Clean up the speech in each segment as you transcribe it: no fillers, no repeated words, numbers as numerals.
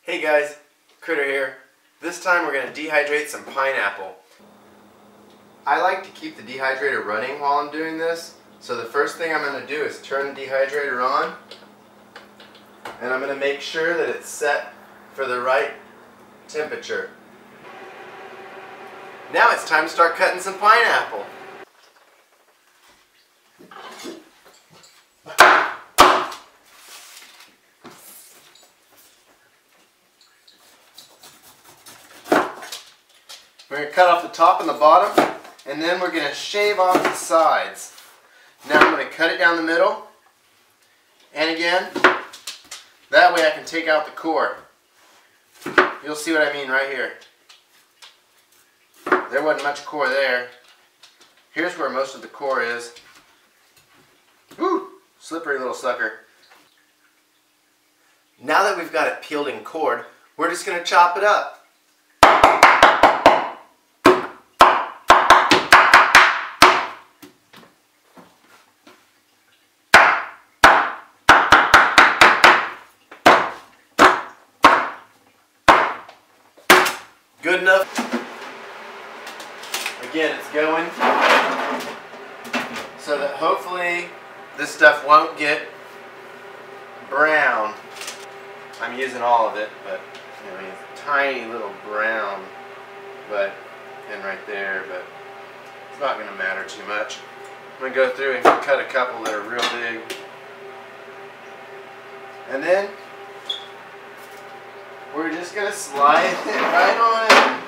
Hey guys, Critter here. This time we're going to dehydrate some pineapple. I like to keep the dehydrator running while I'm doing this, so the first thing I'm going to do is turn the dehydrator on, and I'm going to make sure that it's set for the right temperature. Now it's time to start cutting some pineapple. We're going to cut off the top and the bottom, and then we're going to shave off the sides. Now I'm going to cut it down the middle, and again, that way I can take out the core. You'll see what I mean right here. There wasn't much core there. Here's where most of the core is. Woo! Slippery little sucker. Now that we've got it peeled and cored, we're just going to chop it up. Good enough. Again, it's going so that hopefully this stuff won't get brown. I'm using all of it, but I mean, it's a tiny little brown, and right there, but it's not going to matter too much. I'm going to go through and cut a couple that are real big, and then we're just going to slide it right on in.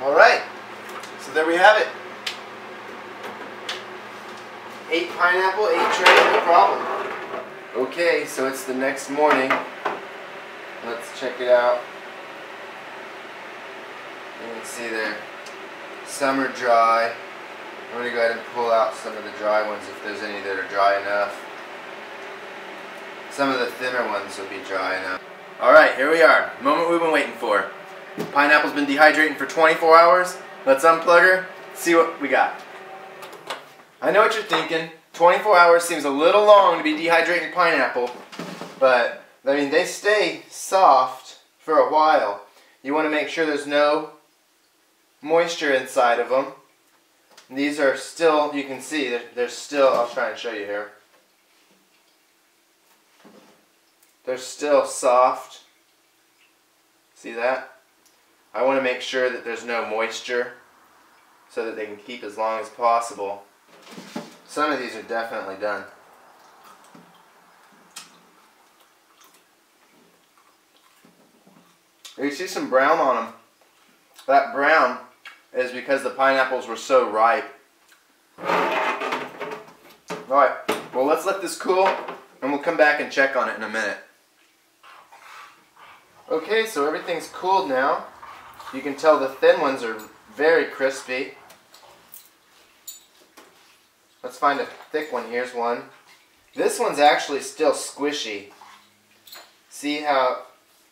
Alright, so there we have it. 8 pineapple, 8 tray, no problem. Okay, so it's the next morning. Let's check it out. You can see there, some are dry. I'm going to go ahead and pull out some of the dry ones if there's any that are dry enough. Some of the thinner ones will be dry enough. Alright, here we are. The moment we've been waiting for. Pineapple's been dehydrating for 24 hours. Let's unplug her, see what we got. I know what you're thinking. 24 hours seems a little long to be dehydrating pineapple, but I mean, they stay soft for a while. You want to make sure there's no moisture inside of them. And these are still, you can see, they're still, I'll try and show you here. They're still soft. See that? I want to make sure that there's no moisture so that they can keep as long as possible. Some of these are definitely done. You see some brown on them. That brown is because the pineapples were so ripe. Alright, well, let's let this cool and we'll come back and check on it in a minute. Okay, so everything's cooled now. You can tell the thin ones are very crispy. Let's find a thick one. Here's one. This one's actually still squishy. See how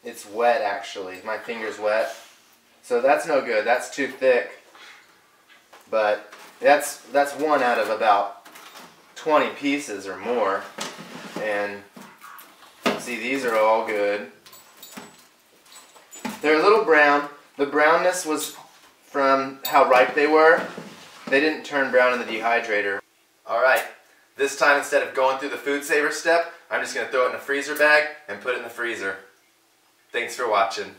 it's wet actually. My finger's wet. So that's no good. That's too thick. But that's one out of about 20 pieces or more. And see, these are all good. They're a little brown. The brownness was from how ripe they were. They didn't turn brown in the dehydrator. Alright, this time instead of going through the food saver step, I'm just going to throw it in a freezer bag and put it in the freezer. Thanks for watching.